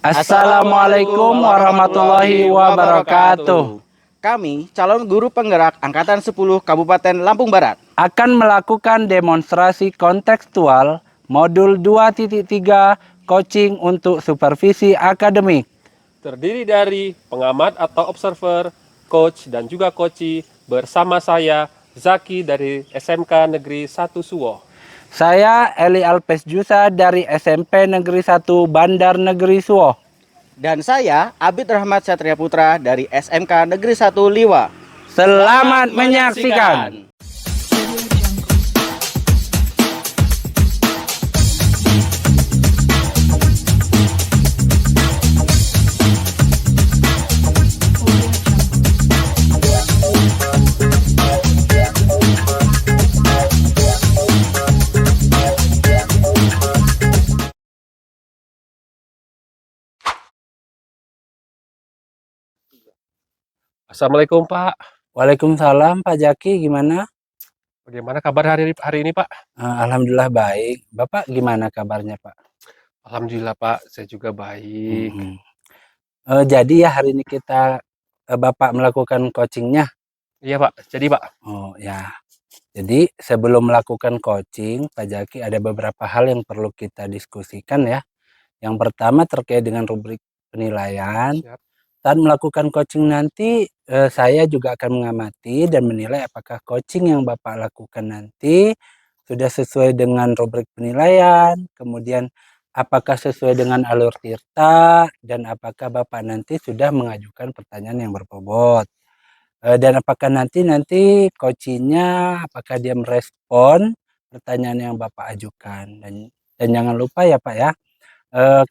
Assalamualaikum warahmatullahi wabarakatuh. Kami, calon guru penggerak Angkatan 10 Kabupaten Lampung Barat, Akan melakukan demonstrasi kontekstual modul 2.3 coaching untuk supervisi akademik. Terdiri dari pengamat atau observer, coach, dan juga coachi bersama saya, Zaki dari SMK Negeri 1 Suwoh. Saya Eli Alpes Jusa dari SMP Negeri 1 Bandar Negeri Suwoh. dan saya, Abid Rahmat Satria Putra dari SMK Negeri 1 Liwa. Selamat menyaksikan. Assalamualaikum Pak. Waalaikumsalam Pak Jaki, gimana? Bagaimana kabar hari ini Pak? Alhamdulillah baik. Bapak gimana kabarnya Pak? Alhamdulillah Pak, saya juga baik. Jadi ya hari ini kita Bapak melakukan coachingnya. Iya Pak, jadi Pak. Oh ya. Jadi sebelum melakukan coaching, Pak Jaki ada beberapa hal yang perlu kita diskusikan ya. Yang pertama terkait dengan rubrik penilaian. Siap. Saat melakukan coaching nanti, saya juga akan mengamati dan menilai apakah coaching yang Bapak lakukan nanti sudah sesuai dengan rubrik penilaian, kemudian apakah sesuai dengan alur tirta, dan apakah Bapak nanti sudah mengajukan pertanyaan yang berbobot. Dan apakah nanti coachingnya apakah dia merespon pertanyaan yang Bapak ajukan. Dan jangan lupa ya Pak ya,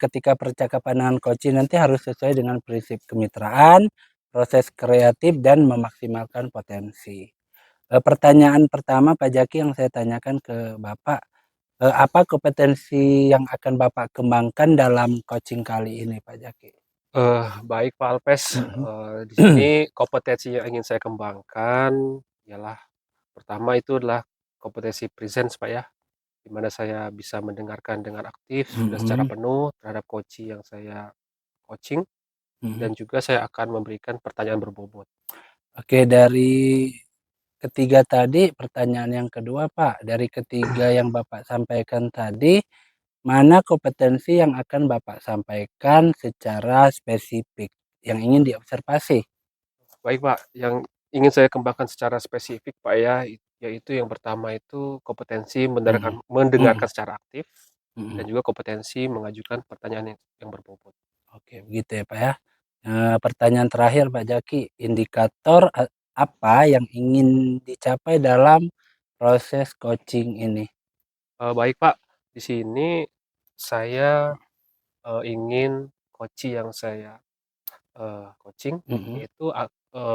ketika percakapan dengan coaching nanti harus sesuai dengan prinsip kemitraan, proses kreatif, dan memaksimalkan potensi. Pertanyaan pertama Pak Jaki yang saya tanyakan ke Bapak, apa kompetensi yang akan Bapak kembangkan dalam coaching kali ini Pak Jaki? Baik Pak Alpes, di sini kompetensi yang ingin saya kembangkan ialah pertama itu adalah kompetensi presence Pak ya, di mana saya bisa mendengarkan dengan aktif dan secara penuh terhadap coaching yang saya coaching, dan juga saya akan memberikan pertanyaan berbobot. Oke, dari ketiga tadi, pertanyaan yang kedua Pak, dari ketiga yang Bapak sampaikan tadi, mana kompetensi yang akan Bapak sampaikan secara spesifik yang ingin diobservasi? Baik Pak, yang ingin saya kembangkan secara spesifik Pak ya, yaitu yang pertama itu kompetensi mendengarkan secara aktif, dan juga kompetensi mengajukan pertanyaan yang berbobot. Oke, begitu ya Pak ya. Pertanyaan terakhir Pak Jaki, indikator apa yang ingin dicapai dalam proses coaching ini? Baik Pak, di sini saya ingin coaching yang saya coaching yaitu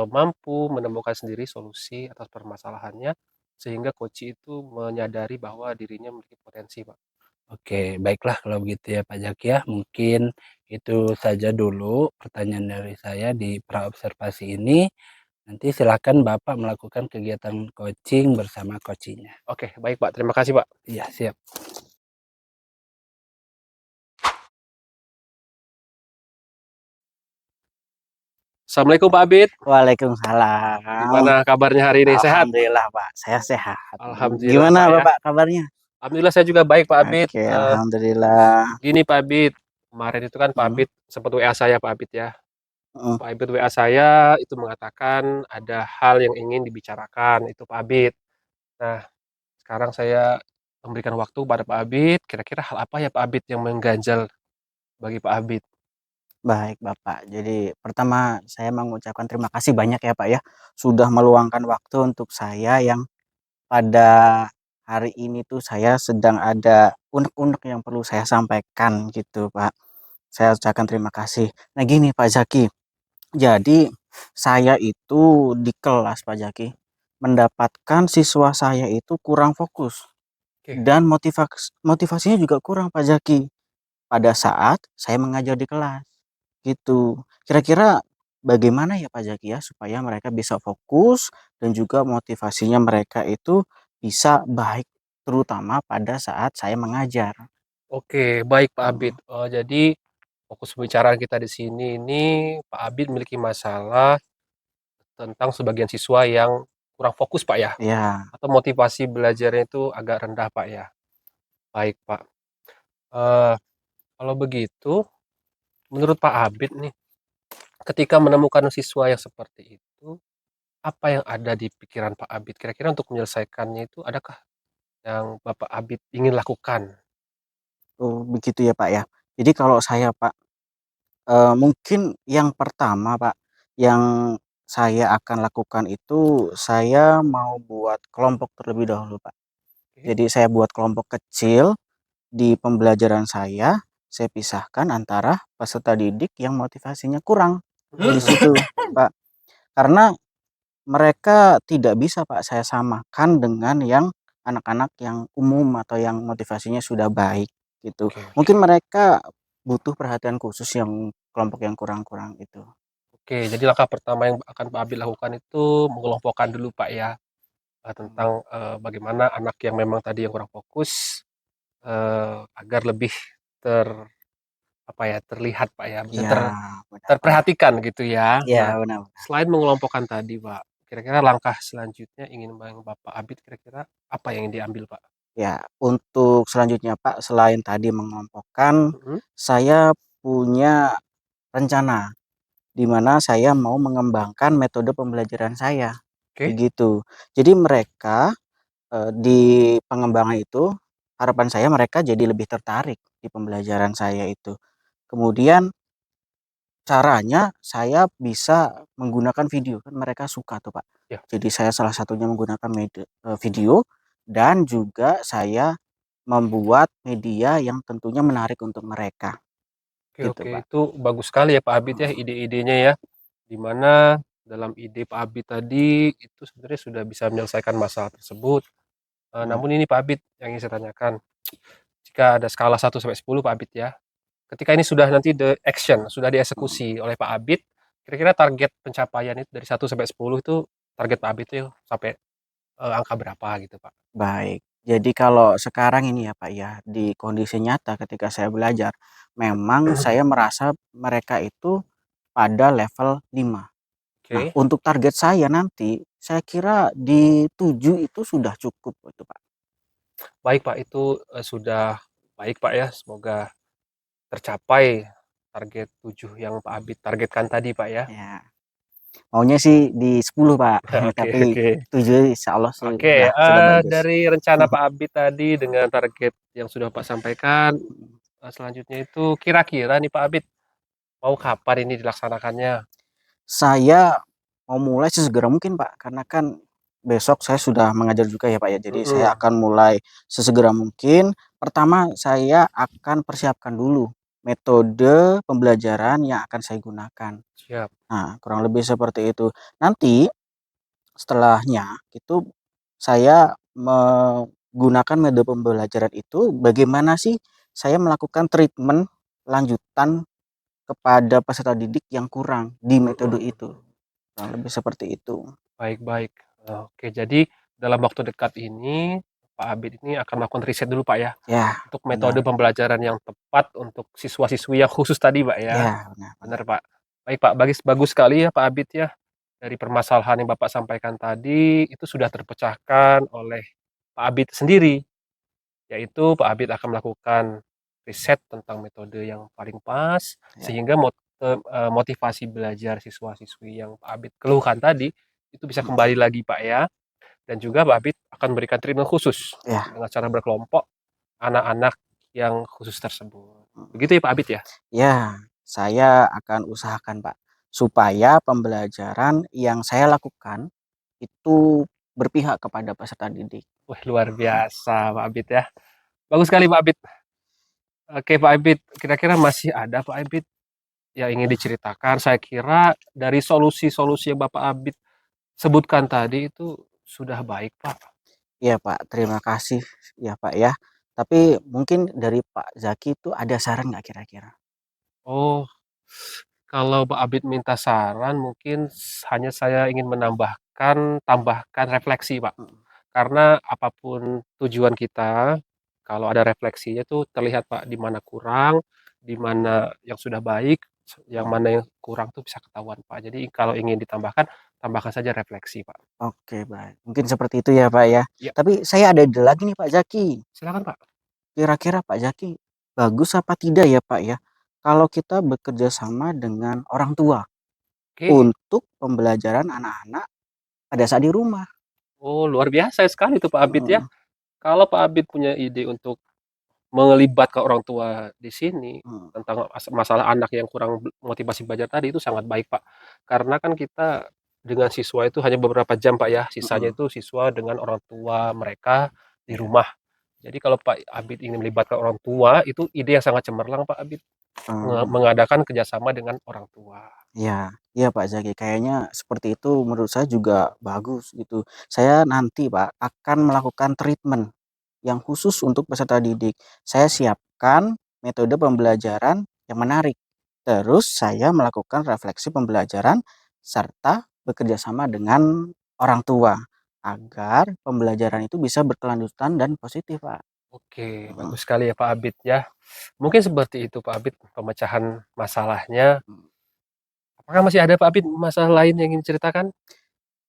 mampu menemukan sendiri solusi atas permasalahannya, sehingga coaching itu menyadari bahwa dirinya memiliki potensi Pak. Oke, baiklah kalau begitu ya Pak Jaki ya. Mungkin itu saja dulu pertanyaan dari saya di praobservasi ini. Nanti silakan Bapak melakukan kegiatan coaching bersama coachingnya. Oke, baik Pak, terima kasih Pak. Iya, siap. Assalamualaikum Pak Abid. Waalaikumsalam. Gimana kabarnya hari ini? Sehat? Alhamdulillah Pak, saya sehat. Alhamdulillah Gimana Pak ya. Bapak kabarnya? Alhamdulillah saya juga baik Pak Abid. Oke, alhamdulillah. Gini Pak Abid, kemarin itu kan Pak Abid sempat WA saya Pak Abid ya. Pak Abid WA saya itu mengatakan ada hal yang ingin dibicarakan itu Pak Abid. Nah, sekarang saya memberikan waktu pada Pak Abid, kira-kira hal apa ya Pak Abid yang mengganjal bagi Pak Abid? Baik Bapak, jadi pertama saya mengucapkan terima kasih banyak ya Pak ya, sudah meluangkan waktu untuk saya yang pada hari ini tuh saya sedang ada unek-unek yang perlu saya sampaikan gitu Pak. Saya ucapkan terima kasih. Nah gini Pak Zaki, jadi saya itu di kelas Pak Zaki, mendapatkan siswa saya itu kurang fokus Oke. dan motivasinya juga kurang Pak Zaki pada saat saya mengajar di kelas. Gitu. Kira-kira bagaimana ya Pak Zaki ya supaya mereka bisa fokus dan juga motivasinya mereka itu bisa baik terutama pada saat saya mengajar. Oke, baik Pak Abid. Jadi fokus pembicaraan kita di sini ini Pak Abid memiliki masalah tentang sebagian siswa yang kurang fokus Pak ya, Ya, atau motivasi belajarnya itu agak rendah Pak ya. Baik Pak. Eh, Kalau begitu, menurut Pak Abid nih, ketika menemukan siswa yang seperti itu, apa yang ada di pikiran Pak Abid? Kira-kira untuk menyelesaikannya itu adakah yang Bapak Abid ingin lakukan? oh begitu ya Pak ya. Jadi kalau saya Pak, mungkin yang pertama Pak, yang saya akan lakukan itu saya mau buat kelompok terlebih dahulu Pak. Oke. Jadi saya buat kelompok kecil di pembelajaran saya pisahkan antara peserta didik yang motivasinya kurang di situ Pak. Karena mereka tidak bisa Pak saya samakan dengan yang anak-anak yang umum atau yang motivasinya sudah baik gitu. Oke, oke. Mungkin mereka butuh perhatian khusus yang kelompok yang kurang-kurang itu. Oke, jadi langkah pertama yang akan Pak Abid lakukan itu mengelompokkan dulu Pak ya, tentang bagaimana anak yang memang tadi yang kurang fokus agar lebih ter apa ya, terlihat Pak ya, maksudnya Iya, benar Pak. terperhatikan gitu ya. Iya, Nah, benar. selain mengelompokkan tadi Pak, kira-kira langkah selanjutnya ingin yang Bapak Abid kira-kira apa yang diambil Pak? Ya, untuk selanjutnya Pak, selain tadi mengelompokkan, Mhm, saya punya rencana di mana saya mau mengembangkan metode pembelajaran saya, oke. begitu. Jadi mereka, di pengembangan itu, harapan saya mereka jadi lebih tertarik di pembelajaran saya itu. Kemudian caranya saya bisa menggunakan video, kan mereka suka tuh, Pak. Ya, Jadi saya salah satunya menggunakan video dan juga saya membuat media yang tentunya menarik untuk mereka, oke, gitu, oke, Pak. itu bagus sekali ya Pak Abid ya Mhm, ide-idenya ya. Di mana dalam ide Pak Abid tadi itu sebenarnya sudah bisa menyelesaikan masalah tersebut. mhm, Namun ini Pak Abid yang ingin saya tanyakan, jika ada skala 1 sampai 10 Pak Abid ya, ketika ini sudah nanti sudah mhm. dieksekusi oleh Pak Abid, kira-kira target pencapaian itu dari 1 sampai 10 itu target Pak Abid itu sampai angka berapa gitu Pak? Baik. Jadi kalau sekarang ini ya Pak ya, di kondisi nyata ketika saya belajar, memang saya merasa mereka itu pada level 5. Nah, Oke, untuk target saya nanti, saya kira di 7 itu sudah cukup itu Pak. baik Pak itu sudah baik Pak ya, semoga tercapai target 7 yang Pak Abid targetkan tadi Pak ya. Ya, maunya sih di 10 Pak, Oke, tapi oke. 7 insya Allah Oke, sudah bagus. dari rencana Pak Abid tadi dengan target yang sudah Pak sampaikan, selanjutnya itu kira-kira nih Pak Abid, mau kapan ini dilaksanakannya? Saya mau mulai sesegera mungkin Pak, karena kan besok saya sudah mengajar juga ya Pak ya, jadi saya Mhm, akan mulai sesegera mungkin. Pertama saya akan persiapkan dulu metode pembelajaran yang akan saya gunakan. siap. Nah, kurang lebih seperti itu. Nanti setelahnya itu saya menggunakan metode pembelajaran itu bagaimana sih saya melakukan treatment lanjutan kepada peserta didik yang kurang di Mhm, metode itu. mhm. Kurang lebih seperti itu. Baik, baik. Oke, jadi dalam waktu dekat ini, Pak Abid ini akan melakukan riset dulu Pak ya, Ya, untuk metode benar. pembelajaran yang tepat untuk siswa-siswi yang khusus tadi Pak ya. Ya, benar benar. Benar Pak. Baik Pak, bagus bagus sekali ya Pak Abid ya. Dari permasalahan yang Bapak sampaikan tadi, itu sudah terpecahkan oleh Pak Abid sendiri, yaitu Pak Abid akan melakukan riset tentang metode yang paling pas, Ya, sehingga motivasi belajar siswa-siswi yang Pak Abid keluhkan tadi, itu bisa mhm, kembali lagi Pak ya. Dan juga Pak Abid akan memberikan treatment khusus ya, dengan cara berkelompok anak-anak yang khusus tersebut. mhm. Begitu ya Pak Abid ya? Ya, saya akan usahakan, Pak, supaya pembelajaran yang saya lakukan itu berpihak kepada peserta didik. Wah, luar biasa Pak Abid ya. Bagus sekali Pak Abid. Oke Pak Abid, kira-kira masih ada Pak Abid yang ingin diceritakan? Saya kira dari solusi-solusi yang Bapak Abid sebutkan tadi itu sudah baik Pak. Iya, Pak, terima kasih ya, Pak, ya. Tapi mungkin dari Pak Zaki itu ada saran nggak kira-kira? Oh, kalau Pak Abid minta saran mungkin hanya saya ingin tambahkan refleksi Pak. Mhm, Karena apapun tujuan kita, kalau ada refleksinya tuh terlihat Pak di mana kurang, di mana yang sudah baik, yang mana yang kurang tuh bisa ketahuan Pak. Jadi kalau ingin ditambahkan, tambahkan saja refleksi Pak. Oke, baik. Mungkin seperti itu ya, Pak ya. Ya, Tapi saya ada ide lagi nih Pak Zaki. silakan Pak. Kira-kira Pak Zaki, bagus apa tidak ya Pak ya, kalau kita bekerja sama dengan orang tua Oke. untuk pembelajaran anak-anak pada saat di rumah? Oh, luar biasa sekali tuh Pak Abid ya. Heeh, Kalau Pak Abid punya ide untuk melibatkan orang tua di sini heeh, tentang masalah anak yang kurang motivasi belajar tadi itu sangat baik Pak. Karena kan kita dengan siswa itu hanya beberapa jam Pak ya, sisanya heeh, itu siswa dengan orang tua mereka di iya, rumah. Jadi kalau Pak Abid ingin melibatkan orang tua, itu ide yang sangat cemerlang Pak Abid, eee, mengadakan kerjasama dengan orang tua. iya, iya Pak Zaki, kayaknya seperti itu menurut saya juga bagus gitu. Saya nanti Pak akan melakukan treatment yang khusus untuk peserta didik. Saya siapkan metode pembelajaran yang menarik. Terus saya melakukan refleksi pembelajaran serta bekerja sama dengan orang tua agar pembelajaran itu bisa berkelanjutan dan positif, Pak. Oke, Heeh, bagus sekali ya Pak Abid ya. Mungkin seperti itu Pak Abid pemecahan masalahnya. mhm. Apakah masih ada Pak Abid masalah lain yang ingin diceritakan?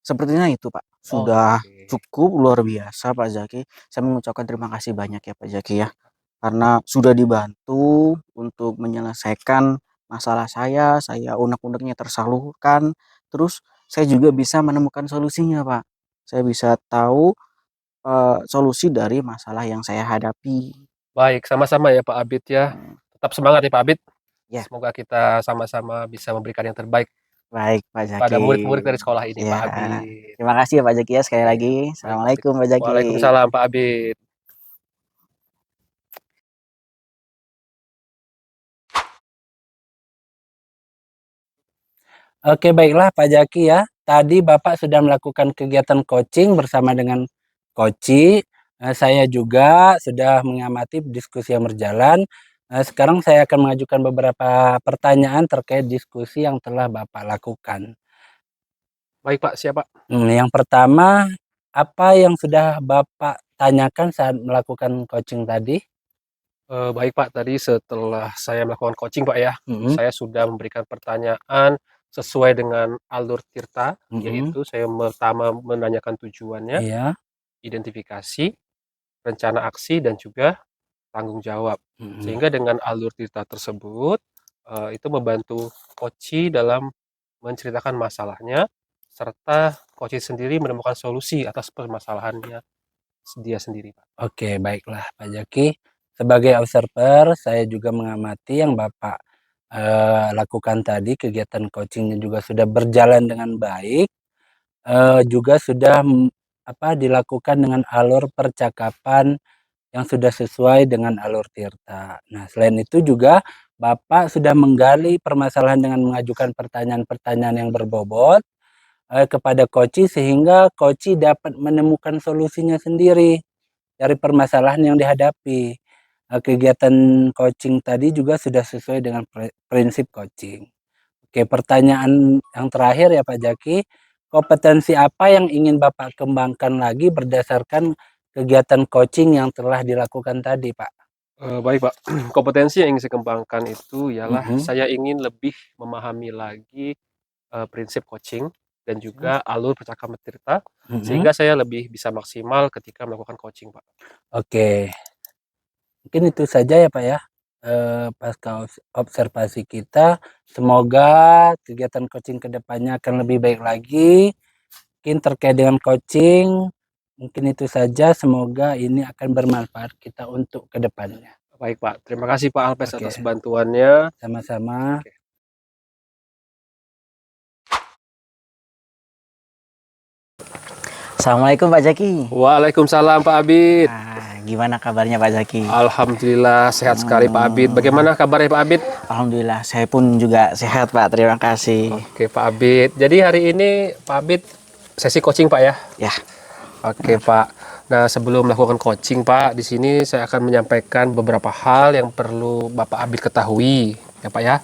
Sepertinya itu, Pak. Sudah Oke, cukup luar biasa, Pak Zaki. Saya mengucapkan terima kasih banyak ya, Pak Zaki ya. baik Pak. Karena sudah dibantu untuk menyelesaikan masalah saya unek-uneknya tersalurkan, terus saya juga bisa menemukan solusinya, Pak. Saya bisa tahu, solusi dari masalah yang saya hadapi. Baik, sama-sama ya Pak Abid ya. Mmm, Tetap semangat ya Pak Abid. ya, Semoga kita sama-sama bisa memberikan yang terbaik baik Pak pada Zaki. murid-murid dari sekolah ini Ya, Pak Abid. terima kasih ya Pak Zaki ya sekali Oke, lagi. baik Pak Abid. Assalamualaikum Pak Zaki. Waalaikumsalam Pak Abid. Oke, baiklah Pak Jaki ya. Tadi Bapak sudah melakukan kegiatan coaching bersama dengan Koci. Saya juga sudah mengamati diskusi yang berjalan. Sekarang saya akan mengajukan beberapa pertanyaan terkait diskusi yang telah Bapak lakukan. Baik Pak, siap Pak. Yang pertama, apa yang sudah Bapak tanyakan saat melakukan coaching tadi? Baik Pak, tadi setelah saya melakukan coaching Pak ya, Mhm, saya sudah memberikan pertanyaan sesuai dengan alur Tirta, mhm, yaitu saya pertama menanyakan tujuannya, iya, identifikasi, rencana aksi, dan juga tanggung jawab. mhm. Sehingga dengan alur Tirta tersebut, itu membantu koci dalam menceritakan masalahnya, serta koci sendiri menemukan solusi atas permasalahannya dia sendiri Pak. Oke, baiklah Pak Jaki. Sebagai observer, saya juga mengamati yang Bapak lakukan tadi, kegiatan coachingnya juga sudah berjalan dengan baik, juga sudah dilakukan dengan alur percakapan yang sudah sesuai dengan alur Tirta. Nah, selain itu juga Bapak sudah menggali permasalahan dengan mengajukan pertanyaan-pertanyaan yang berbobot kepada koci sehingga koci dapat menemukan solusinya sendiri dari permasalahan yang dihadapi. Kegiatan coaching tadi juga sudah sesuai dengan prinsip coaching. Oke, pertanyaan yang terakhir ya Pak Jaki, kompetensi apa yang ingin Bapak kembangkan lagi berdasarkan kegiatan coaching yang telah dilakukan tadi, Pak? Baik Pak, kompetensi yang ingin saya kembangkan itu ialah Mhm, saya ingin lebih memahami lagi, prinsip coaching dan juga alur percakapan Tirta, mhm. sehingga saya lebih bisa maksimal ketika melakukan coaching Pak. Oke, mungkin itu saja ya Pak ya, pasca observasi kita. Semoga kegiatan coaching ke depannya akan lebih baik lagi. Mungkin terkait dengan coaching, mungkin itu saja. Semoga ini akan bermanfaat kita untuk ke depannya. Baik Pak, terima kasih Pak Alpes Oke, atas bantuannya. sama-sama. Oke. Assalamualaikum Pak Zaki. Waalaikumsalam Pak Abid. Gimana kabarnya Pak Zaki? Alhamdulillah sehat sekali Pak Abid. Mmm, Bagaimana kabarnya Pak Abid? alhamdulillah saya pun juga sehat Pak, terima kasih. Oke Pak Abid. Jadi hari ini Pak Abid sesi coaching Pak ya? Ya, Oke Pak. Nah sebelum melakukan coaching Pak, di sini saya akan menyampaikan beberapa hal yang perlu Bapak Abid ketahui ya Pak ya.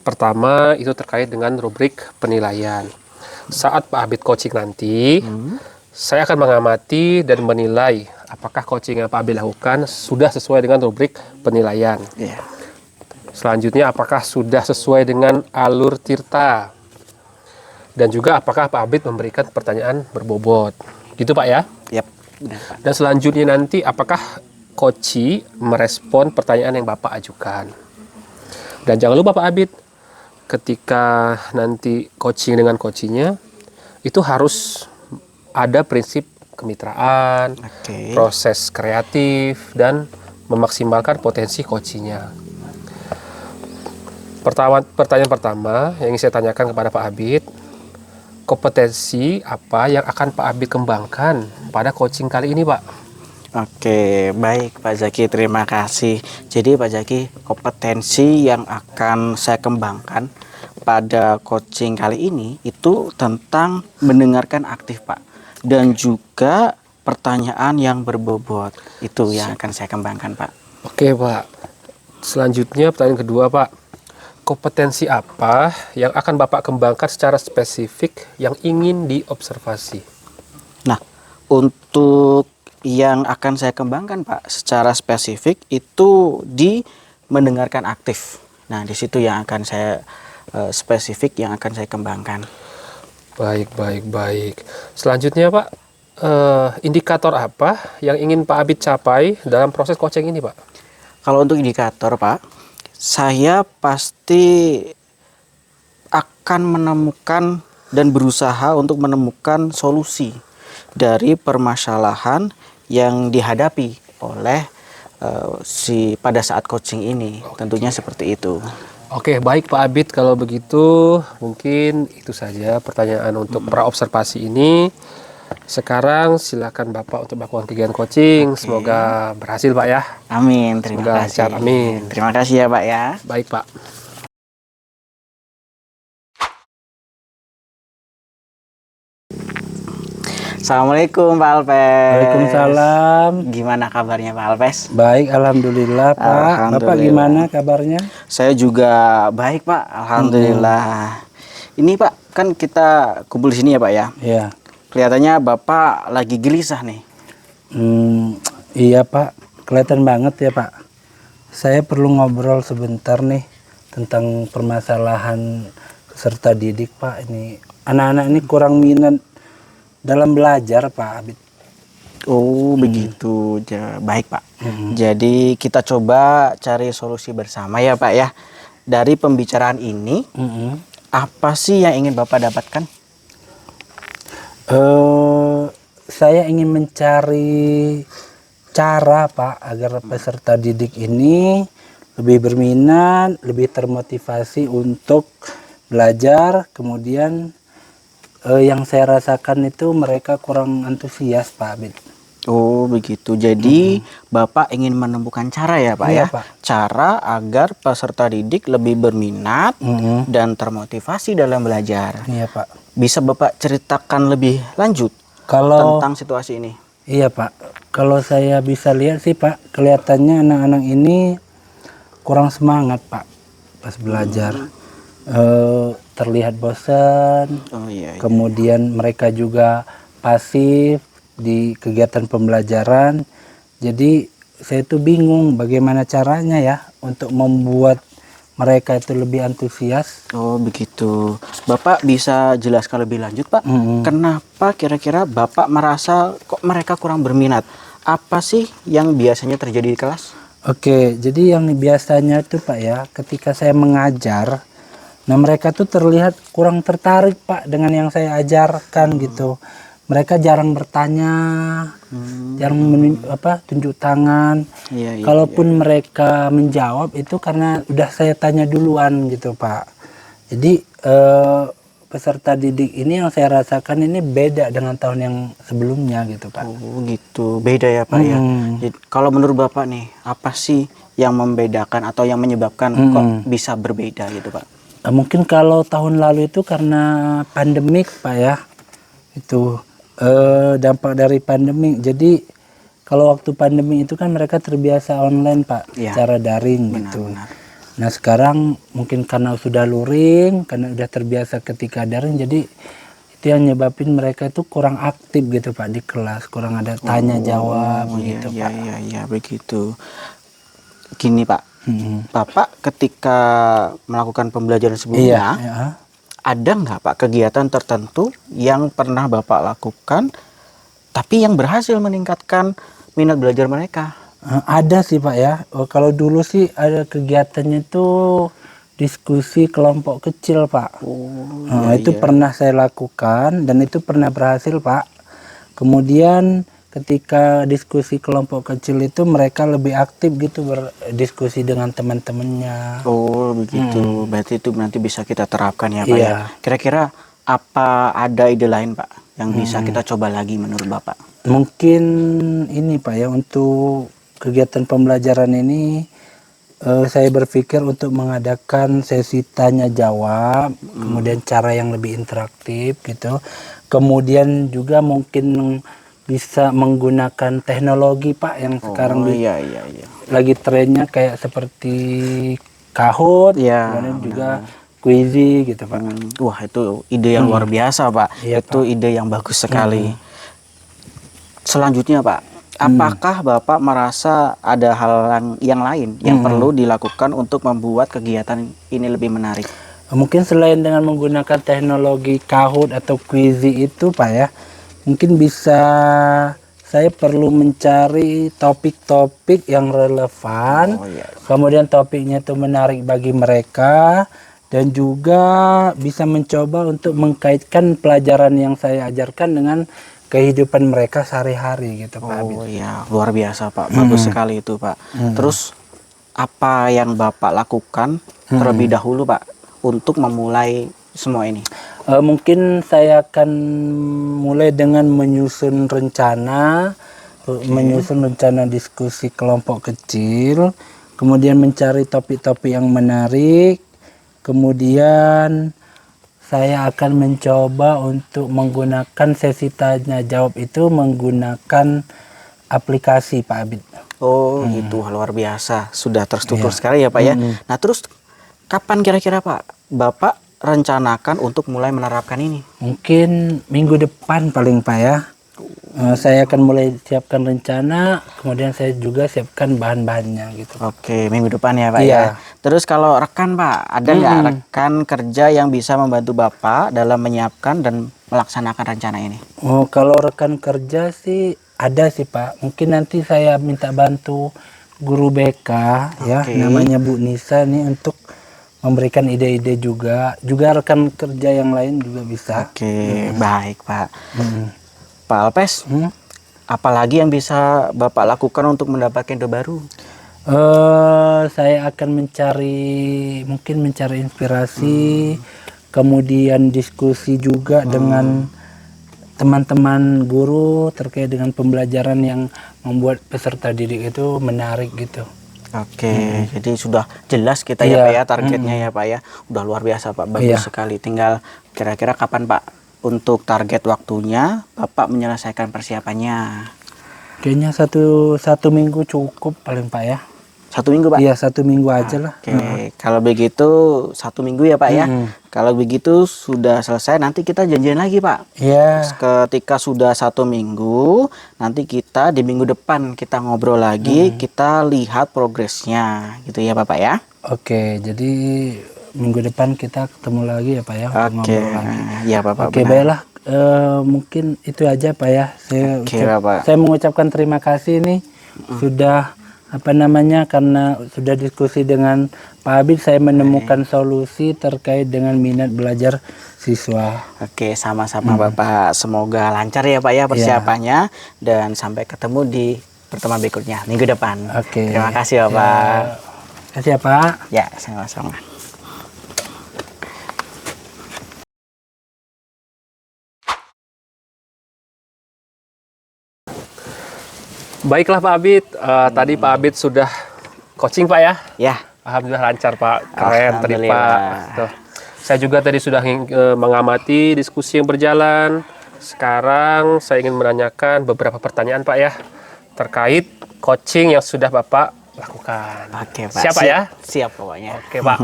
Pertama itu terkait dengan rubrik penilaian. Saat Pak Abid coaching nanti, mhm, saya akan mengamati dan menilai apakah coaching yang Pak Abid lakukan sudah sesuai dengan rubrik penilaian. iya, Selanjutnya, apakah sudah sesuai dengan alur Tirta? Dan juga apakah Pak Abid memberikan pertanyaan berbobot? Gitu Pak ya. Yap, benar Pak. Dan selanjutnya nanti apakah Koci merespon pertanyaan yang Bapak ajukan? Dan jangan lupa Pak Abid, ketika nanti coaching dengan kocinya, itu harus ada prinsip kemitraan, Oke. proses kreatif, dan memaksimalkan potensi kocinya. Pertanyaan pertama yang ingin saya tanyakan kepada Pak Abid, kompetensi apa yang akan Pak Abid kembangkan pada coaching kali ini, Pak? Oke, baik Pak Zaki, terima kasih. Jadi Pak Zaki, kompetensi yang akan saya kembangkan pada coaching kali ini itu tentang mendengarkan aktif Pak, dan juga pertanyaan yang berbobot. Itu yang akan saya kembangkan Pak. Oke Pak, selanjutnya pertanyaan kedua Pak. Kompetensi apa yang akan Bapak kembangkan secara spesifik yang ingin diobservasi? Nah, untuk yang akan saya kembangkan Pak secara spesifik itu di mendengarkan aktif. Nah, di situ yang akan saya spesifik yang akan saya kembangkan. Baik. Selanjutnya Pak, indikator apa yang ingin Pak Abid capai dalam proses coaching ini Pak? Kalau untuk indikator Pak, saya pasti akan menemukan dan berusaha untuk menemukan solusi dari permasalahan yang dihadapi oleh pada saat coaching ini. Tentunya seperti itu. Oke, baik Pak Abid, kalau begitu mungkin itu saja pertanyaan untuk praobservasi ini. Sekarang silakan Bapak untuk melakukan kegiatan coaching. Semoga berhasil Pak ya. Amin, terima Semoga kasih. lancar, amin. Terima kasih ya Pak ya. Baik Pak. Assalamualaikum Pak Alpes. Waalaikumsalam. Gimana kabarnya Pak Alpes? Baik, alhamdulillah Pak. Bapak Alhamdulillah. gimana kabarnya? Saya juga baik Pak, alhamdulillah. Ini Pak, kan kita kumpul di sini ya Pak ya. Ya. Kelihatannya Bapak lagi gelisah nih. Iya Pak, kelihatan banget ya Pak. Saya perlu ngobrol sebentar nih tentang permasalahan peserta didik Pak. Ini anak-anak ini kurang minat dalam belajar Pak Abid. Oh begitu, baik Pak. Jadi kita coba cari solusi bersama ya Pak ya. Dari pembicaraan ini, apa sih yang ingin Bapak dapatkan? Saya ingin mencari cara Pak agar peserta didik ini lebih berminat, lebih termotivasi untuk belajar. Kemudian yang saya rasakan itu mereka kurang antusias Pak Abid. Oh begitu, jadi Bapak ingin menemukan cara ya Pak Iya, ya? Pak. Cara agar peserta didik lebih berminat dan termotivasi dalam belajar. Iya Pak. Bisa Bapak ceritakan lebih lanjut Kalau tentang situasi ini? Iya Pak, kalau saya bisa lihat sih Pak, kelihatannya anak-anak ini kurang semangat Pak pas belajar. Terlihat bosan, Oh iya. kemudian mereka juga pasif di kegiatan pembelajaran. Jadi saya tuh bingung bagaimana caranya ya untuk membuat mereka itu lebih antusias. Oh begitu. Bapak bisa jelaskan lebih lanjut Pak? Kenapa kira-kira Bapak merasa kok mereka kurang berminat? Apa sih yang biasanya terjadi di kelas? Oke, jadi yang biasanya itu Pak ya, ketika saya mengajar, nah mereka tuh terlihat kurang tertarik Pak dengan yang saya ajarkan gitu. Mereka jarang bertanya, jarang tunjuk tangan. Iya, Kalaupun mereka menjawab itu karena udah saya tanya duluan gitu Pak. Jadi peserta didik ini yang saya rasakan ini beda dengan tahun yang sebelumnya gitu Pak. Oh gitu, beda ya Pak ya. Jadi, kalau menurut Bapak nih, apa sih yang membedakan atau yang menyebabkan kok bisa berbeda gitu Pak? Mungkin kalau tahun lalu itu karena pandemik Pak ya, itu dampak dari pandemi. Jadi kalau waktu pandemi itu kan mereka terbiasa online Pak, Ya, secara daring gitu. Nah sekarang mungkin karena sudah luring, karena udah terbiasa ketika daring, jadi itu yang nyebabin mereka itu kurang aktif gitu Pak di kelas, kurang ada tanya jawab gitu Pak. Iya begitu. Gini Pak, Bapak ketika melakukan pembelajaran Iya, sebelumnya, ya. ada nggak Pak kegiatan tertentu yang pernah Bapak lakukan, tapi yang berhasil meningkatkan minat belajar mereka? Ada sih Pak ya. Kalau dulu sih ada kegiatannya itu diskusi kelompok kecil Pak. Iya, Itu iya. pernah saya lakukan dan itu pernah berhasil Pak. Kemudian ketika diskusi kelompok kecil itu mereka lebih aktif gitu berdiskusi dengan teman-temannya. Oh begitu, berarti itu nanti bisa kita terapkan ya Pak ya. Iya. Kira-kira apa ada ide lain Pak yang bisa kita coba lagi menurut Bapak? Mungkin ini Pak ya, untuk kegiatan pembelajaran ini saya berpikir untuk mengadakan sesi tanya jawab, kemudian cara yang lebih interaktif gitu. Kemudian juga mungkin bisa menggunakan teknologi Pak yang sekarang Oh iya, iya, iya. lagi trennya kayak seperti Kahoot, Iya, kemudian juga benar-benar. Quizy gitu Pak. Wah itu ide yang luar biasa Pak. Iya, Itu Pak. ide yang bagus sekali. Selanjutnya Pak, apakah Bapak merasa ada hal yang lain yang perlu dilakukan untuk membuat kegiatan ini lebih menarik? Mungkin selain dengan menggunakan teknologi Kahoot atau Quizy itu Pak ya, mungkin bisa saya perlu mencari topik-topik yang relevan, Oh iya. kemudian topiknya itu menarik bagi mereka, dan juga bisa mencoba untuk mengkaitkan pelajaran yang saya ajarkan dengan kehidupan mereka sehari-hari gitu Pak Abid. Oh iya, luar biasa Pak. Bagus sekali itu Pak. Terus apa yang Bapak lakukan terlebih dahulu Pak untuk memulai semua ini? Mungkin saya akan mulai dengan menyusun rencana, menyusun rencana diskusi kelompok kecil, kemudian mencari topik-topik yang menarik, kemudian saya akan mencoba untuk menggunakan sesi tanya jawab itu menggunakan aplikasi Pak Abid. Oh gitu, luar biasa. Sudah terstruktur sekali ya Pak ya. Nah terus kapan kira-kira Pak Bapak rencanakan untuk mulai menerapkan ini? Mungkin minggu depan paling Pak ya. Saya akan mulai siapkan rencana, kemudian saya juga siapkan bahan-bahannya gitu. Oke, minggu depan ya Pak Iya. ya. Terus kalau rekan Pak, ada nggak rekan kerja yang bisa membantu Bapak dalam menyiapkan dan melaksanakan rencana ini? Oh, kalau rekan kerja sih ada sih Pak. Mungkin nanti saya minta bantu guru BK ya, Oke. namanya Bu Nisa nih untuk memberikan ide-ide juga. Juga rekan kerja yang lain juga bisa. Oke, baik Pak. Hmm. Pak Alpes, apalagi yang bisa Bapak lakukan untuk mendapatkan ide baru? Saya akan mungkin mencari inspirasi, kemudian diskusi juga dengan teman-teman guru terkait dengan pembelajaran yang membuat peserta didik itu menarik gitu. Oke, jadi sudah jelas kita ya Iya. Pak ya targetnya ya Pak ya. Udah luar biasa Pak, bagus Iya. sekali. Tinggal kira-kira kapan Pak untuk target waktunya Bapak menyelesaikan persiapannya? Kayaknya satu minggu cukup paling Pak ya. 1 minggu Pak? Iya, 1 minggu aja lah. Oke, kalau begitu 1 minggu ya Pak ya. Kalau begitu sudah selesai nanti kita janjian lagi Pak. Iya. Ketika sudah 1 minggu, nanti kita di minggu depan kita ngobrol lagi, kita lihat progresnya, gitu ya Bapak ya. Oke, jadi minggu depan kita ketemu lagi ya Pak ya. untuk Oke, ngobrol lagi. ya Bapak. Oke, benar. baiklah. Mungkin itu aja Pak ya. Oke, Bapak. Saya mengucapkan terima kasih nih sudah karena sudah diskusi dengan Pak Abid, saya menemukan solusi terkait dengan minat belajar siswa. Oke, sama-sama Bapak. Semoga lancar ya Pak ya persiapannya dan sampai ketemu di pertemuan berikutnya minggu depan. Oke. Terima kasih Bapak. Terima kasih ya Pak. Ya, sama-sama. Baiklah Pak Abid, tadi Pak Abid sudah coaching Pak ya. Ya. Alhamdulillah lancar Pak, keren tadi Alhamdulillah. Pak. Tuh. Saya juga tadi sudah mengamati diskusi yang berjalan. Sekarang saya ingin menanyakan beberapa pertanyaan Pak ya terkait coaching yang sudah Bapak lakukan. Oke Pak. Siapa ya? Siap pokoknya. Oke Pak.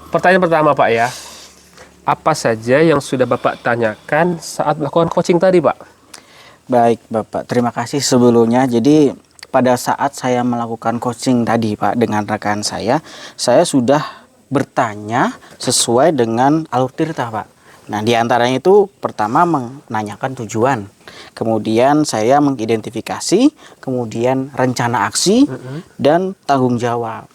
Pertanyaan pertama Pak ya, apa saja yang sudah Bapak tanyakan saat melakukan coaching tadi Pak? Baik Bapak, terima kasih sebelumnya. Jadi pada saat saya melakukan coaching tadi Pak dengan rekan saya sudah bertanya sesuai dengan alur tirta Pak. Nah di antaranya itu pertama menanyakan tujuan, kemudian saya mengidentifikasi, kemudian rencana aksi dan tanggung jawab.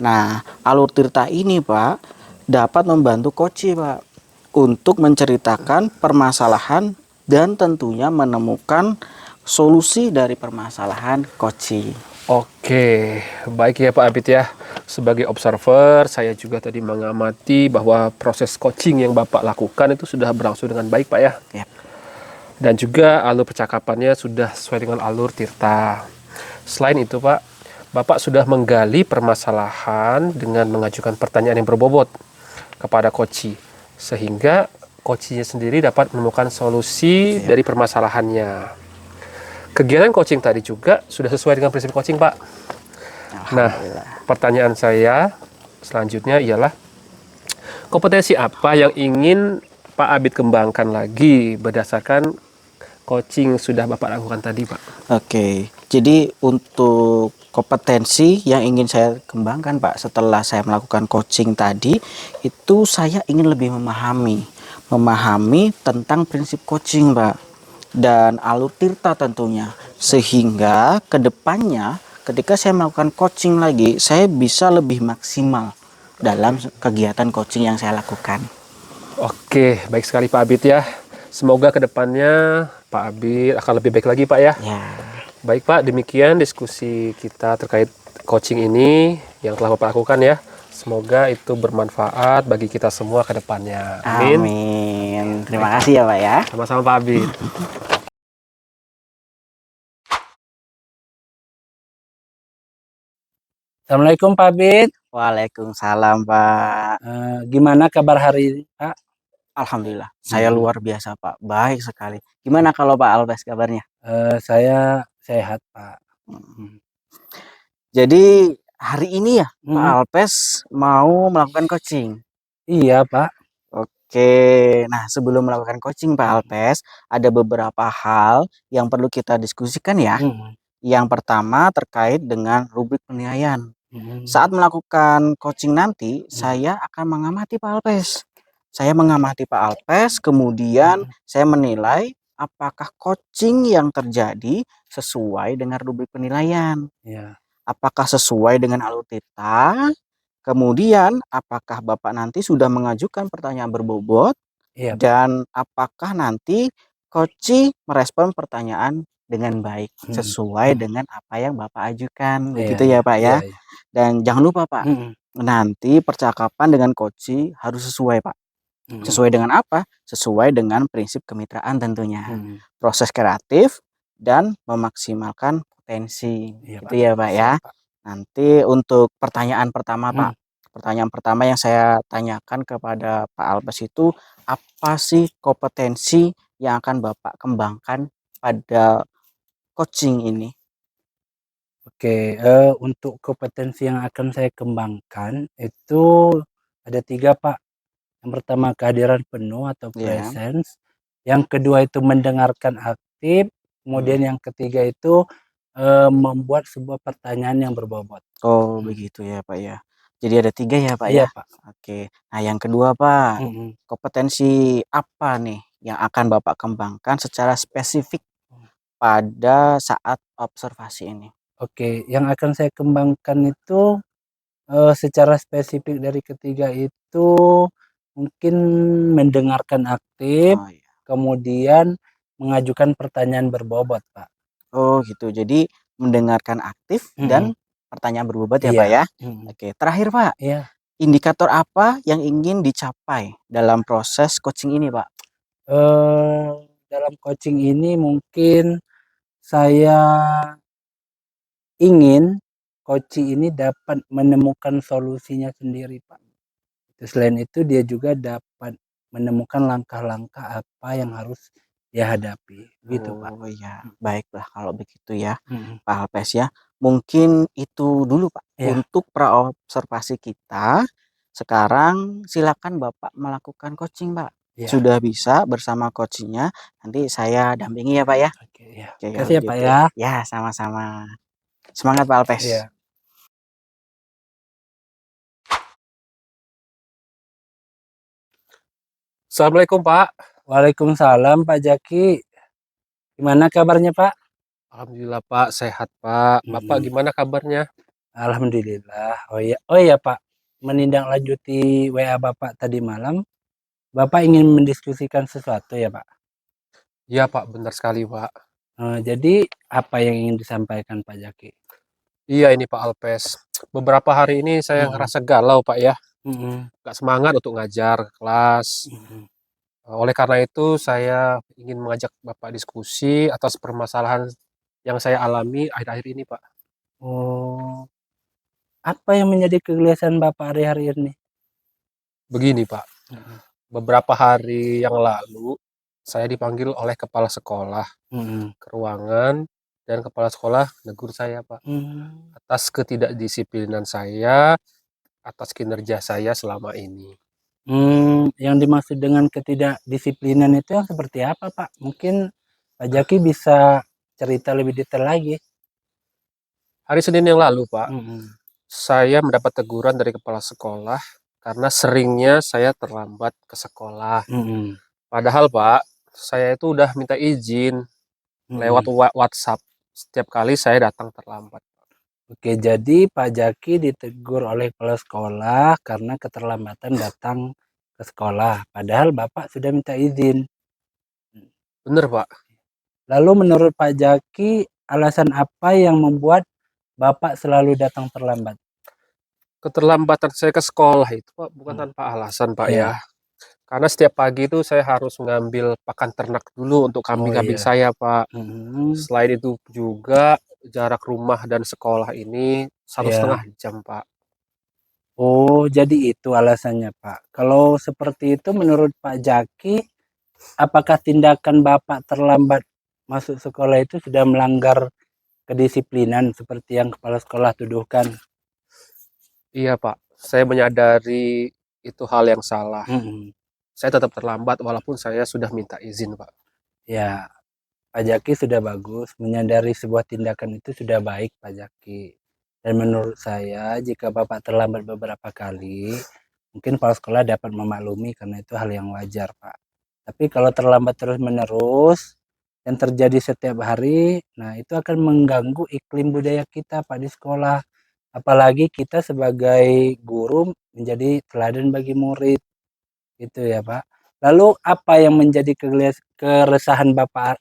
Nah alur tirta ini Pak dapat membantu koci Pak untuk menceritakan permasalahan dan tentunya menemukan solusi dari permasalahan koci. Oke, baik ya Pak Abid ya. Sebagai observer, saya juga tadi mengamati bahwa proses coaching yang Bapak lakukan itu sudah berlangsung dengan baik Pak ya. Yap. Dan juga alur percakapannya sudah sesuai dengan alur tirta. Selain itu Pak, Bapak sudah menggali permasalahan dengan mengajukan pertanyaan yang berbobot kepada coach, sehingga coachnya sendiri dapat menemukan solusi dari permasalahannya. Kegiatan coaching tadi juga sudah sesuai dengan prinsip coaching, Pak. Nah, pertanyaan saya selanjutnya ialah kompetensi apa yang ingin Pak Abid kembangkan lagi berdasarkan coaching sudah Bapak lakukan tadi, Pak? Oke, jadi untuk kompetensi yang ingin saya kembangkan Pak setelah saya melakukan coaching tadi, itu saya ingin lebih memahami tentang prinsip coaching Pak dan alur tirta tentunya, sehingga kedepannya ketika saya melakukan coaching lagi saya bisa lebih maksimal dalam kegiatan coaching yang saya lakukan. Oke, baik sekali Pak Abid ya. Semoga kedepannya Pak Abid akan lebih baik lagi Pak ya. Ya. Baik Pak, demikian diskusi kita terkait coaching ini yang telah Bapak lakukan ya. Semoga itu bermanfaat bagi kita semua ke depannya. Amin. Amin. Terima kasih ya Pak ya. Sama-sama Pak Abid. Assalamualaikum Pak Abid. Waalaikumsalam Pak. Gimana kabar hari ini Pak? Alhamdulillah, saya luar biasa Pak, baik sekali. Gimana kalau Pak Albes kabarnya? Saya sehat Pak. Jadi hari ini ya Pak Alpes mau melakukan coaching. Iya Pak. Oke, nah sebelum melakukan coaching Pak Alpes, ada beberapa hal yang perlu kita diskusikan ya. Yang pertama terkait dengan rubrik penilaian. Saat melakukan coaching nanti, saya akan mengamati Pak Alpes. Saya mengamati Pak Alpes, kemudian saya menilai apakah coaching yang terjadi sesuai dengan rubrik penilaian. Ya. Apakah sesuai dengan alur tirta? Kemudian apakah Bapak nanti sudah mengajukan pertanyaan berbobot? Iya, dan apakah nanti coach merespon pertanyaan dengan baik sesuai dengan apa yang Bapak ajukan, begitu ya Pak ya. Iya. Dan jangan lupa Pak, nanti percakapan dengan coach harus sesuai Pak. Sesuai dengan apa? Sesuai dengan prinsip kemitraan tentunya. Proses kreatif dan memaksimalkan potensi. Iya, Gitu ya Pak ya. Nanti untuk pertanyaan pertama Pak. Pertanyaan pertama yang saya tanyakan kepada Pak Albes itu, apa sih kompetensi yang akan Bapak kembangkan pada coaching ini? Oke, untuk kompetensi yang akan saya kembangkan itu ada 3 Pak. Yang pertama kehadiran penuh atau presence, yang kedua itu mendengarkan aktif, kemudian yang ketiga itu membuat sebuah pertanyaan yang berbobot. Oh begitu ya Pak ya. Jadi ada 3 ya Pak Iya ya. Pak. Oke. Nah yang kedua Pak, kompetensi apa nih yang akan Bapak kembangkan secara spesifik pada saat observasi ini? Oke, yang akan saya kembangkan itu secara spesifik dari ketiga itu mungkin mendengarkan aktif, Oh iya. kemudian mengajukan pertanyaan berbobot Pak. Oh gitu. Jadi mendengarkan aktif dan pertanyaan berbobot ya Pak ya. Oke. Terakhir Pak, indikator apa yang ingin dicapai dalam proses coaching ini Pak? Dalam coaching ini mungkin saya ingin coach ini dapat menemukan solusinya sendiri Pak. Selain itu dia juga dapat menemukan langkah-langkah apa yang harus dia hadapi, gitu Pak. Oh iya, baiklah kalau begitu ya Pak Alpes ya. Mungkin itu dulu Pak untuk praobservasi kita. Sekarang silakan Bapak melakukan coaching Pak. Sudah bisa bersama coachnya, nanti saya dampingi ya Pak ya. Oke ya. Oke, Terima kasih ya Pak ya. Ya sama-sama. Semangat Pak Alpes. Iya. Assalamualaikum Pak. Waalaikumsalam Pak Jaki. Gimana kabarnya Pak? Alhamdulillah Pak, sehat Pak. Bapak Mm-mm. gimana kabarnya? Alhamdulillah. Oh iya Pak, menindaklanjuti WA Bapak tadi malam, Bapak ingin mendiskusikan sesuatu ya Pak? Iya Pak, benar sekali Pak. Jadi apa yang ingin disampaikan Pak Jaki? Iya ini Pak Alpes. Beberapa hari ini saya Mm-mm. ngerasa galau Pak ya. Mm-mm. Gak semangat untuk ngajar kelas. Mm-mm. Oleh karena itu saya ingin mengajak Bapak diskusi atas permasalahan yang saya alami akhir-akhir ini Pak. Oh, apa yang menjadi kegelisahan Bapak hari-hari ini? Begini Pak, Mm-mm. beberapa hari yang lalu saya dipanggil oleh kepala sekolah Mm-mm. ke ruangan dan kepala sekolah negur saya Pak Mm. atas ketidakdisiplinan saya, atas kinerja saya selama ini. Yang dimaksud dengan ketidakdisiplinan itu yang seperti apa Pak? Mungkin Pak Jaki bisa cerita lebih detail lagi. Hari Senin yang lalu Pak, Mm-mm. saya mendapat teguran dari kepala sekolah karena seringnya saya terlambat ke sekolah. Mm-mm. Padahal Pak, saya itu udah minta izin lewat Mm-mm. WhatsApp setiap kali saya datang terlambat. Oke, jadi Pak Jaki ditegur oleh kepala sekolah karena keterlambatan datang ke sekolah. Padahal Bapak sudah minta izin. Bener Pak, Lalu menurut Pak Jaki, alasan apa yang membuat Bapak selalu datang terlambat? keterlambatan saya ke sekolah itu Pak bukan Hmm. tanpa alasan Pak Iya. ya. Karena setiap pagi itu saya harus mengambil pakan ternak dulu untuk Oh kambing-kambing iya. saya Pak. Mm-mm. Selain itu juga jarak rumah dan sekolah ini satu Iya. setengah jam Pak. Oh, jadi itu alasannya Pak. Kalau seperti itu menurut Pak Jaki, apakah tindakan Bapak terlambat masuk sekolah itu sudah melanggar kedisiplinan seperti yang kepala sekolah tuduhkan? Iya Pak, saya menyadari itu hal yang salah. Mm-mm. Saya tetap terlambat walaupun saya sudah minta izin Pak. Ya, Pak Jaki sudah bagus, menyadari sebuah tindakan itu sudah baik Pak Jaki. Dan menurut saya, jika Bapak terlambat beberapa kali, mungkin kepala sekolah dapat memaklumi karena itu hal yang wajar Pak. Tapi kalau terlambat terus-menerus, yang terjadi setiap hari, nah itu akan mengganggu iklim budaya kita Pak di sekolah. Apalagi kita sebagai guru menjadi teladan bagi murid, gitu ya Pak. Lalu apa yang menjadi keresahan Bapak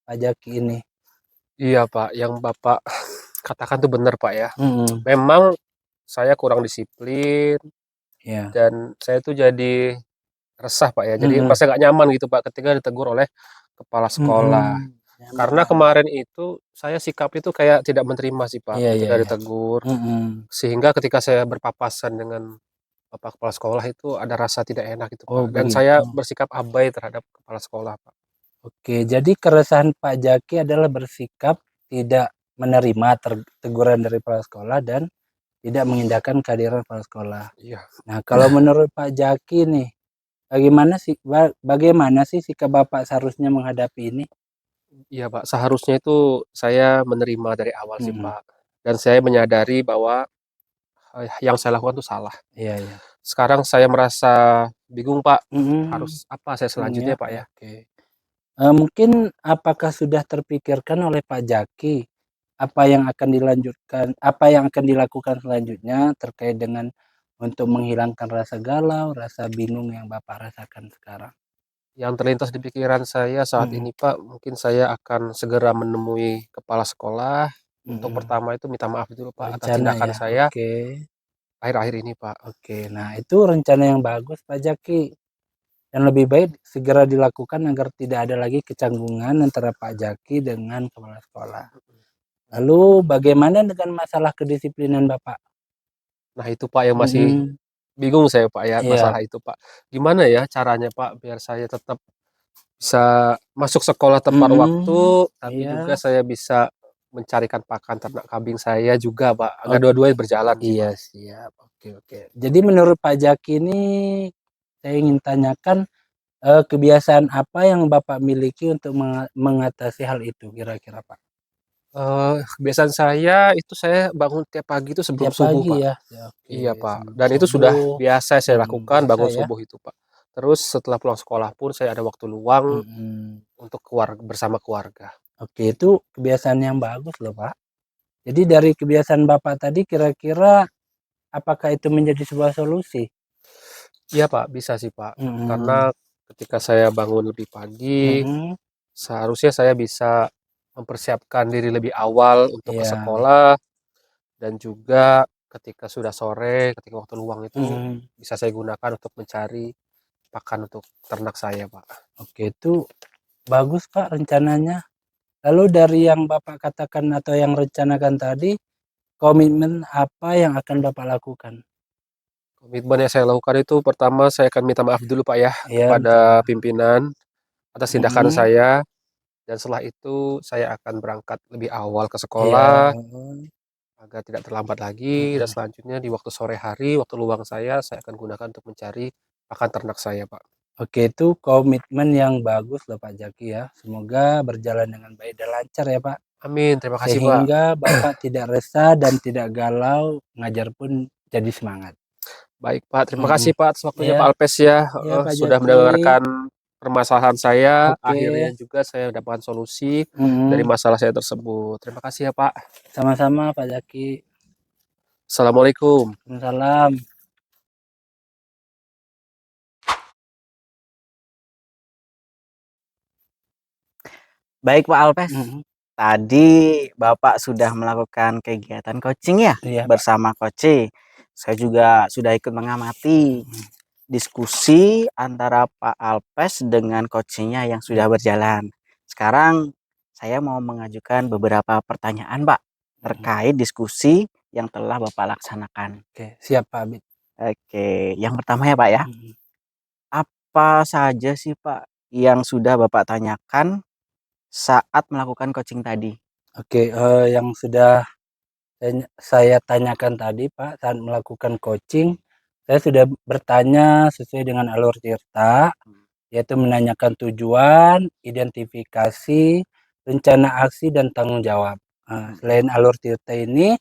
Pak Jaki ini? Iya Pak, yang Bapak katakan tuh benar Pak ya. Mm-mm. Memang saya kurang disiplin Ya. dan saya tuh jadi resah Pak ya. Jadi Mm-mm. merasa nggak nyaman gitu Pak ketika ditegur oleh kepala sekolah. Mm-mm. Karena Nyaman. kemarin itu saya sikap itu kayak tidak menerima sih Pak Iya, iya, ketika iya. ditegur. Mm-mm. Sehingga ketika saya berpapasan dengan Bapak kepala sekolah itu ada rasa tidak enak itu Oh Pak. Dan begitu. saya bersikap abai terhadap kepala sekolah Pak. Oke, jadi keresahan Pak Jaki adalah bersikap tidak menerima teguran dari kepala sekolah dan tidak mengindahkan kehadiran kepala sekolah. Iya, Nah, kalau menurut Pak Jaki nih, bagaimana sih sikap Bapak seharusnya menghadapi ini? iya Pak. Seharusnya itu saya menerima dari awal sih Mm-mm. Pak. Dan saya menyadari bahwa yang saya lakukan itu salah. Iya, iya. Sekarang saya merasa bingung Pak. Mm-mm. Harus apa saya Ya, selanjutnya Pak ya? oke. Mungkin apakah sudah terpikirkan oleh Pak Jaki apa yang akan dilakukan selanjutnya terkait dengan untuk menghilangkan rasa galau, rasa bingung yang Bapak rasakan sekarang? Yang terlintas di pikiran saya saat Mhm. ini Pak, mungkin saya akan segera menemui kepala sekolah. Untuk Mhm. pertama itu minta maaf dulu Pak atas Rencana tindakan ya, saya oke. akhir-akhir ini Pak. Oke, nah itu rencana yang bagus Pak Jaki. Yang lebih baik segera dilakukan agar tidak ada lagi kecanggungan antara Pak Jaki dengan kepala sekolah. Lalu bagaimana dengan masalah kedisiplinan Bapak? Nah itu Pak yang masih Mhm. bingung saya Pak ya Iya. masalah itu Pak. Gimana ya caranya Pak biar saya tetap bisa masuk sekolah tepat waktu, Mhm. tapi juga Iya. saya bisa mencarikan pakan ternak kambing saya juga Pak, agar Ok dua-duanya berjalan sih iya Pak. siap. Oke, oke. Jadi menurut Pak Jaki ini saya ingin tanyakan, kebiasaan apa yang Bapak miliki untuk mengatasi hal itu kira-kira Pak? Kebiasaan saya itu saya bangun tiap pagi itu sebelum Tiap subuh, pagi Pak. ya? Ya, oke, Iya, Pak, sebelum dan itu sudah subuh, biasa saya lakukan biasa bangun ya? subuh itu, Pak. Terus setelah pulang sekolah pun saya ada waktu luang Mhm. untuk bersama keluarga. Oke, itu kebiasaan yang bagus loh, Pak. Jadi dari kebiasaan Bapak tadi kira-kira apakah itu menjadi sebuah solusi? Iya, Pak, bisa sih, Pak. Karena Mhm. ketika saya bangun lebih pagi, Mhm. seharusnya saya bisa mempersiapkan diri lebih awal untuk ke Iya. sekolah dan juga ketika sudah sore, ketika waktu luang itu Mhm. bisa saya gunakan untuk mencari pakan untuk ternak saya, Pak. Oke, itu bagus, Pak, rencananya. Lalu dari yang Bapak katakan atau yang rencanakan tadi, komitmen apa yang akan Bapak lakukan? Komitmen yang saya lakukan itu pertama saya akan minta maaf dulu, Pak, ya, Iya, minta kepada maaf. pimpinan atas tindakan Mhm. saya dan setelah itu saya akan berangkat lebih awal ke Iya, sekolah heeh. agar tidak terlambat lagi dan Mhm. selanjutnya di waktu sore hari, waktu luang saya akan gunakan untuk mencari pakan ternak saya, Pak. Oke, itu komitmen yang bagus loh Pak Jaki ya. Semoga berjalan dengan baik dan lancar ya Pak. Amin, terima kasih, Pak. Sehingga Bapak tidak resah dan tidak galau, ngajar pun jadi semangat. Baik, Pak, terima kasih, Mhm. Pak, atas waktunya Iya, Pak Alpes ya, iya heeh, Pak sudah Jaki. mendengarkan permasalahan saya, Oke. akhirnya juga saya mendapatkan solusi dari Mhm. masalah saya tersebut. Terima kasih ya, Pak. Sama-sama Pak Jaki. Assalamualaikum. Waalaikumsalam. Baik Pak Alpes, Mhm. tadi Bapak sudah melakukan kegiatan coaching ya Iya Pak. bersama coach. Saya juga sudah ikut mengamati Mhm. diskusi antara Pak Alpes dengan coachingnya yang sudah Iya. berjalan. Sekarang saya mau mengajukan beberapa pertanyaan Pak Mhm. terkait diskusi yang telah Bapak laksanakan. Oke, siap Pak Abid. Oke, yang pertama ya Pak ya, Mhm. apa saja sih Pak yang sudah Bapak tanyakan saat melakukan coaching tadi? Oke, yang sudah saya tanyakan tadi Pak, saat melakukan coaching, saya sudah bertanya sesuai dengan alur Tirta, yaitu menanyakan tujuan, identifikasi, rencana aksi, dan tanggung jawab. Selain alur Tirta ini,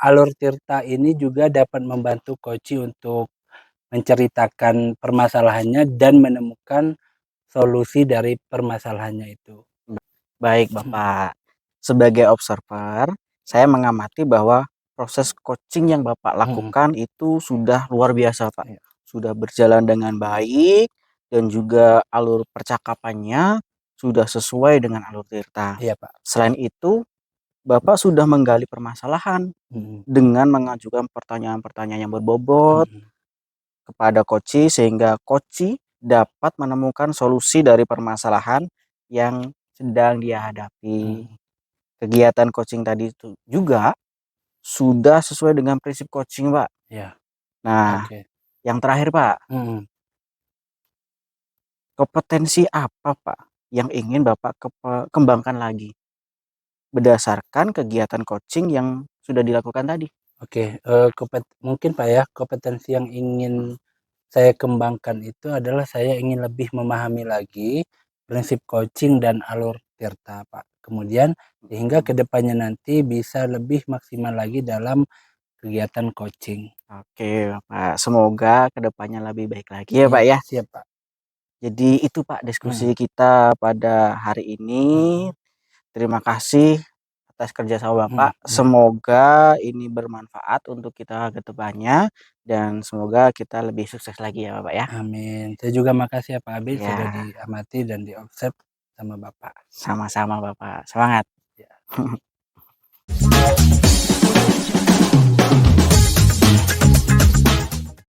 alur Tirta ini juga dapat membantu coach untuk menceritakan permasalahannya dan menemukan solusi dari permasalahannya itu. Baik Mhm. Bapak, sebagai observer, saya mengamati bahwa proses coaching yang Bapak Mhm. lakukan itu sudah luar biasa Pak. Iya. Sudah berjalan dengan baik dan juga alur percakapannya sudah sesuai dengan alur Tirta. Iya Pak. Selain itu, Bapak sudah menggali permasalahan Mhm. dengan mengajukan pertanyaan-pertanyaan yang berbobot Mhm. kepada coach sehingga coach dapat menemukan solusi dari permasalahan yang sedang dia hadapi. Mhm. Kegiatan coaching tadi itu juga sudah sesuai dengan prinsip coaching, Pak. Iya. Nah, Oke. yang terakhir, Pak, Mhm. kompetensi apa, Pak, yang ingin Bapak kembangkan lagi berdasarkan kegiatan coaching yang sudah dilakukan tadi? Oke, mungkin Pak ya, kompetensi yang ingin saya kembangkan itu adalah saya ingin lebih memahami lagi prinsip coaching dan alur Tirta, Pak. Kemudian sehingga Mhm. kedepannya nanti bisa lebih maksimal lagi dalam kegiatan coaching. Oke, Pak. Semoga kedepannya lebih baik lagi ya, Iya, Pak, ya. siap Pak. Jadi itu, Pak, diskusi Mhm. kita pada hari ini. Mhm. Terima kasih atas kerjasama Mhm. Bapak. Iya. Semoga ini bermanfaat untuk kita ke depannya dan semoga kita lebih sukses lagi ya Bapak ya. Amin. Saya juga makasih ya Pak Abid sudah Ya, diamati dan diobserv sama Bapak. sama-sama Bapak. Semangat. Ya.